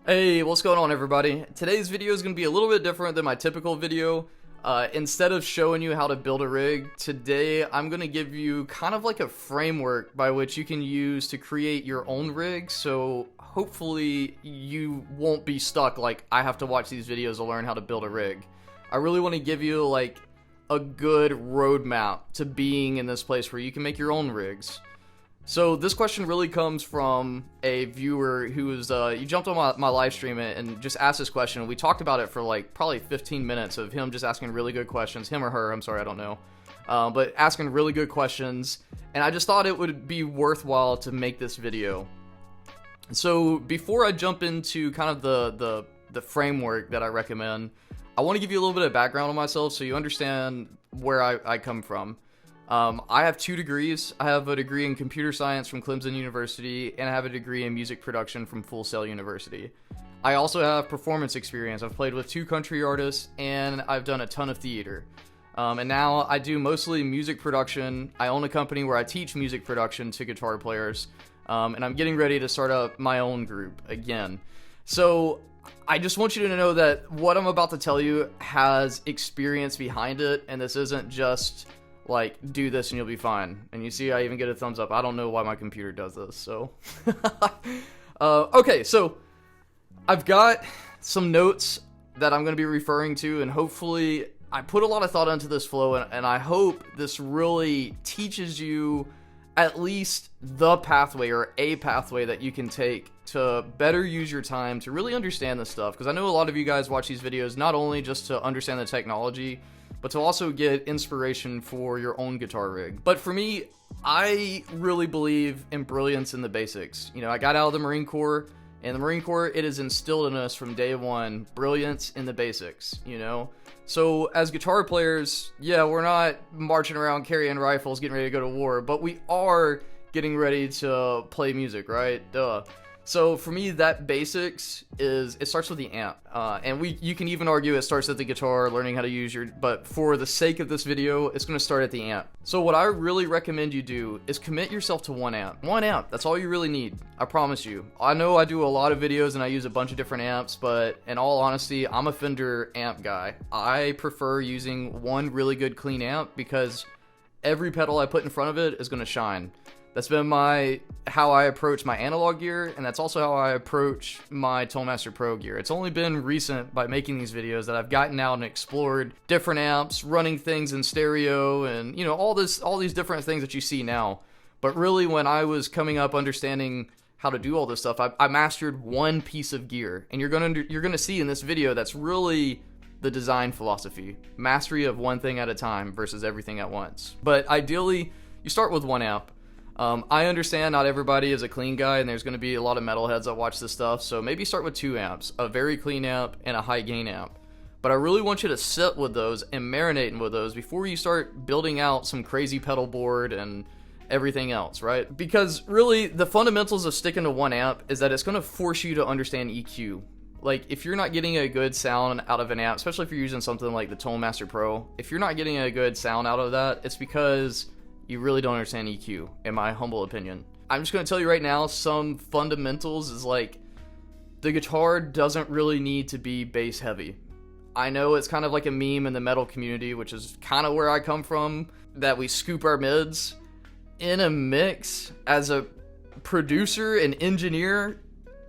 Hey, what's going on everybody? Today's video is going to be a little bit different than my typical video. Instead of showing you how to build a rig, today I'm going to give you kind of like a framework by which you can use to create your own rig, so hopefully you won't be stuck like I have to watch these videos to learn how to build a rig. I really want to give you like a good roadmap to being in this place where you can make your own rigs. So this question really comes from a viewer who was, he jumped on my live stream and just asked this question. We talked about it for like probably 15 minutes of him just asking really good questions. Him or her, I'm sorry, I don't know. But asking really good questions. And I just thought it would be worthwhile to make this video. So before I jump into kind of the framework that I recommend, I want to give you a little bit of background on myself so you understand where I come from. I have 2 degrees. I have a degree in computer science from Clemson University, and I have a degree in music production from Full Sail University. I also have performance experience. I've played with 2 country artists, and I've done a ton of theater. And now I do mostly music production. I own a company where I teach music production to guitar players, and I'm getting ready to start up my own group again. So I just want you to know that what I'm about to tell you has experience behind it, and this isn't just like, do this and you'll be fine. And you see I even get a thumbs up. I don't know why my computer does this, so. Okay, so I've got some notes that I'm going to be referring to, and hopefully I put a lot of thought into this flow, and I hope this really teaches you at least the pathway or a pathway that you can take to better use your time to really understand this stuff. Because I know a lot of you guys watch these videos not only just to understand the technology, but to also get inspiration for your own guitar rig. But for me, I really believe in brilliance in the basics. You know, I got out of the Marine Corps, and the Marine Corps, it is instilled in us from day one, brilliance in the basics, you know? So as guitar players, yeah, we're not marching around carrying rifles, getting ready to go to war, but we are getting ready to play music, right? Duh. So for me, that basics is, it starts with the amp. And you can even argue it starts at the guitar, learning how to use but for the sake of this video, it's gonna start at the amp. So what I really recommend you do is commit yourself to 1 amp. 1 amp, that's all you really need, I promise you. I know I do a lot of videos and I use a bunch of different amps, but in all honesty, I'm a Fender amp guy. I prefer using one really good clean amp because every pedal I put in front of it is gonna shine. That's been how I approach my analog gear, and that's also how I approach my Tonemaster Pro gear. It's only been recent by making these videos that I've gotten out and explored different amps, running things in stereo, and you know, all these different things that you see now. But really, when I was coming up understanding how to do all this stuff, I mastered one piece of gear, and you're gonna see in this video that's really the design philosophy: mastery of one thing at a time versus everything at once. But ideally, you start with 1 amp. I understand not everybody is a clean guy, and there's going to be a lot of metalheads that watch this stuff, so maybe start with 2 amps, a very clean amp and a high gain amp. But I really want you to sit with those and marinate with those before you start building out some crazy pedal board and everything else, right? Because really, the fundamentals of sticking to 1 amp is that it's going to force you to understand EQ. Like, if you're not getting a good sound out of an amp, especially if you're using something like the Tonemaster Pro, if you're not getting a good sound out of that, it's because you really don't understand EQ, in my humble opinion. I'm just going to tell you right now, some fundamentals is like, the guitar doesn't really need to be bass heavy. I know it's kind of like a meme in the metal community, which is kind of where I come from, that we scoop our mids. In a mix, as a producer and engineer,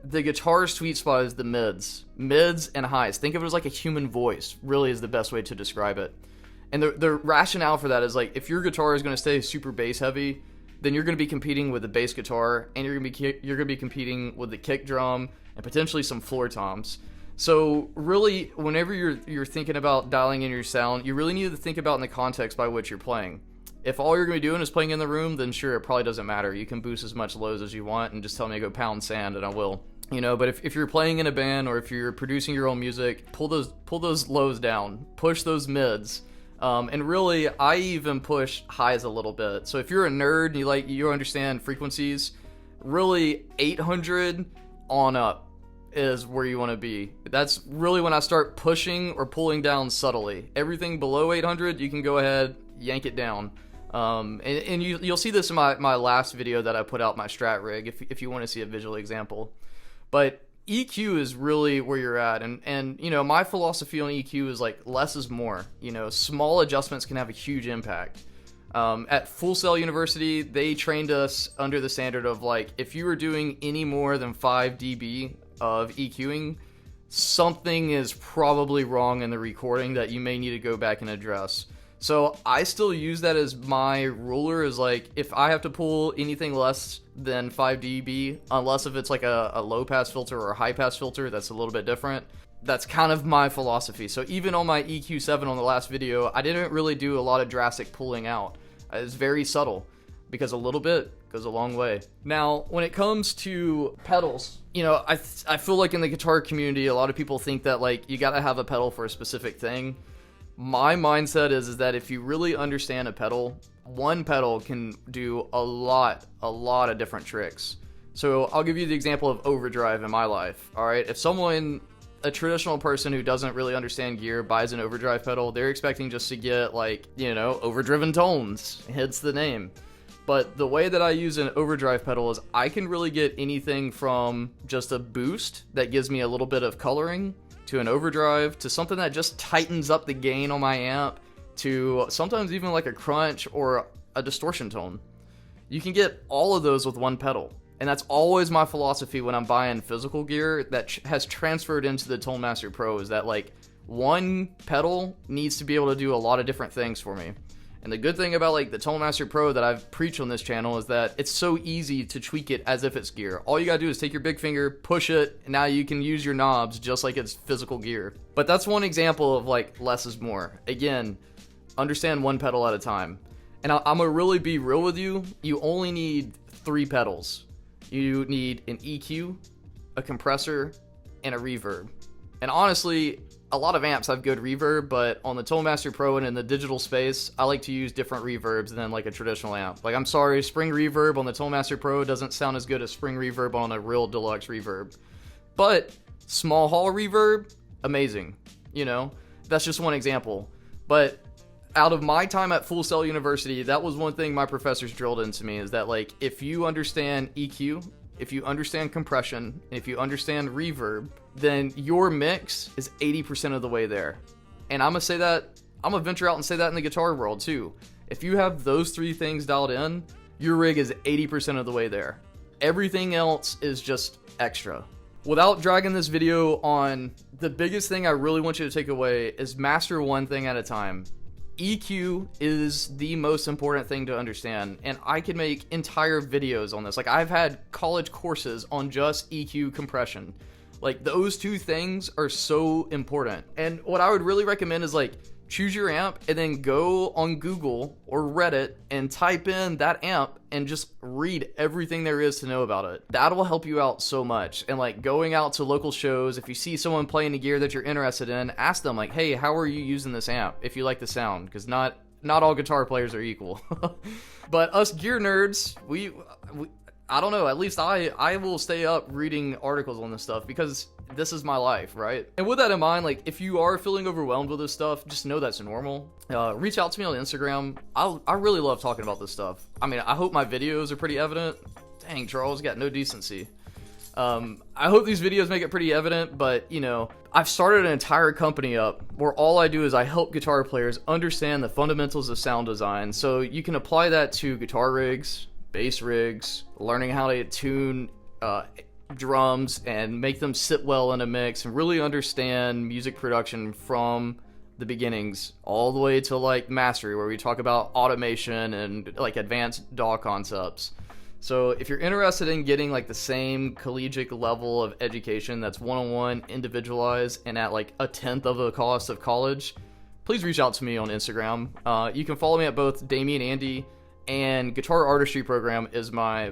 the guitar's sweet spot is the mids. Mids and highs. Think of it as like a human voice, really is the best way to describe it. And the rationale for that is like, if your guitar is going to stay super bass heavy, then you're going to be competing with the bass guitar, and you're going to be competing with the kick drum and potentially some floor toms. So really, whenever you're thinking about dialing in your sound, you really need to think about in the context by which you're playing. If all you're going to be doing is playing in the room, then sure, it probably doesn't matter. You can boost as much lows as you want and just tell me to go pound sand, and I will. You know, but if you're playing in a band or if you're producing your own music, pull those lows down, push those mids. And really, I even push highs a little bit. So if you're a nerd and you understand frequencies, really 800 on up is where you want to be. That's really when I start pushing or pulling down subtly. Everything below 800, you can go ahead, yank it down. And you'll see this in my last video that I put out, my Strat rig, if you want to see a visual example. But EQ is really where you're at, and you know, my philosophy on EQ is like less is more. You know, small adjustments can have a huge impact. At Full Sail University, they trained us under the standard of like, if you were doing any more than 5 dB of EQing, something is probably wrong in the recording that you may need to go back and address. So I still use that as my ruler, is like, if I have to pull anything less than 5 dB, unless if it's like a low pass filter or a high pass filter, that's a little bit different. That's kind of my philosophy. So even on my EQ7 on the last video, I didn't really do a lot of drastic pulling out. It's very subtle, because a little bit goes a long way. Now, when it comes to pedals, you know, I feel like in the guitar community, a lot of people think that like you gotta have a pedal for a specific thing. My mindset is that if you really understand a pedal, one pedal can do a lot of different tricks. So I'll give you the example of overdrive in my life. All right, if someone, a traditional person who doesn't really understand gear, buys an overdrive pedal, they're expecting just to get like, you know, overdriven tones, hence the name. But the way that I use an overdrive pedal is I can really get anything from just a boost that gives me a little bit of coloring, to an overdrive, to something that just tightens up the gain on my amp, to sometimes even like a crunch or a distortion tone. You can get all of those with one pedal. And that's always my philosophy when I'm buying physical gear that has transferred into the Tone Master Pro, is that like one pedal needs to be able to do a lot of different things for me. And the good thing about like the Tone Master Pro that I've preached on this channel is that it's so easy to tweak it as if it's gear. All you gotta do is take your big finger, push it, and now you can use your knobs just like it's physical gear. But that's one example of like less is more. Again, understand one pedal at a time. And I'm gonna really be real with you. You only need 3 pedals. You need an EQ, a compressor, and a reverb. And honestly, a lot of amps have good reverb, but on the Tone Master Pro and in the digital space, I like to use different reverbs than like a traditional amp. Like, I'm sorry, spring reverb on the Tone Master Pro doesn't sound as good as spring reverb on a real deluxe reverb. But small hall reverb, amazing. You know, that's just one example. But out of my time at Full Sail University, that was one thing my professors drilled into me, is that like, if you understand EQ, if you understand compression, if you understand reverb, then your mix is 80% of the way there. And I'm gonna venture out and say that in the guitar world too. If you have those 3 things dialed in, your rig is 80% of the way there. Everything else is just extra. Without dragging this video on, the biggest thing I really want you to take away is master one thing at a time. EQ is the most important thing to understand, and I could make entire videos on this. Like, I've had college courses on just EQ compression. Like, those 2 things are so important. And what I would really recommend is like, choose your amp and then go on Google or Reddit and type in that amp and just read everything there is to know about it. That'll help you out so much. And like, going out to local shows, if you see someone playing the gear that you're interested in, ask them like, hey, how are you using this amp if you like the sound? Because not all guitar players are equal. But us gear nerds, we I don't know, at least I will stay up reading articles on this stuff because this is my life, right? And with that in mind, like, if you are feeling overwhelmed with this stuff, just know that's normal. Reach out to me on Instagram. I really love talking about this stuff. I mean, I hope my videos are pretty evident. Dang, Charles, you got no decency. I hope these videos make it pretty evident, but, you know, I've started an entire company up where all I do is I help guitar players understand the fundamentals of sound design. So you can apply that to guitar rigs, bass rigs, learning how to tune drums and make them sit well in a mix, and really understand music production from the beginnings all the way to like mastery, where we talk about automation and like advanced DAW concepts. So if you're interested in getting like the same collegiate level of education that's one-on-one, individualized, and at like 1/10 of the cost of college, please reach out to me on Instagram. You can follow me at both Damion Andy, and Guitar Artistry Program is my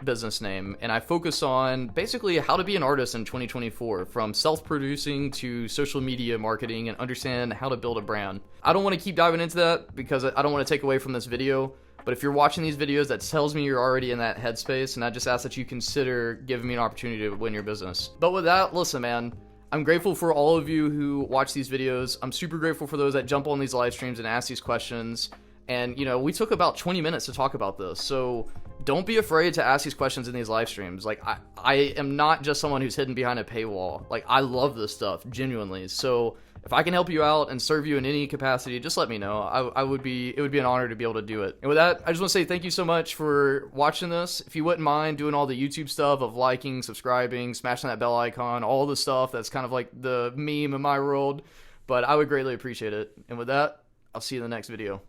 business name, and I focus on basically how to be an artist in 2024, from self-producing to social media marketing, and understand how to build a brand. I don't want to keep diving into that because I don't want to take away from this video, but if you're watching these videos, that tells me you're already in that headspace, and I just ask that you consider giving me an opportunity to win your business. But with that, listen, man, I'm grateful for all of you who watch these videos. I'm super grateful for those that jump on these live streams and ask these questions. And, you know, we took about 20 minutes to talk about this. So don't be afraid to ask these questions in these live streams. Like, I am not just someone who's hidden behind a paywall. Like, I love this stuff, genuinely. So if I can help you out and serve you in any capacity, just let me know. It would be an honor to be able to do it. And with that, I just want to say thank you so much for watching this. If you wouldn't mind doing all the YouTube stuff of liking, subscribing, smashing that bell icon, all the stuff that's kind of like the meme in my world, but I would greatly appreciate it. And with that, I'll see you in the next video.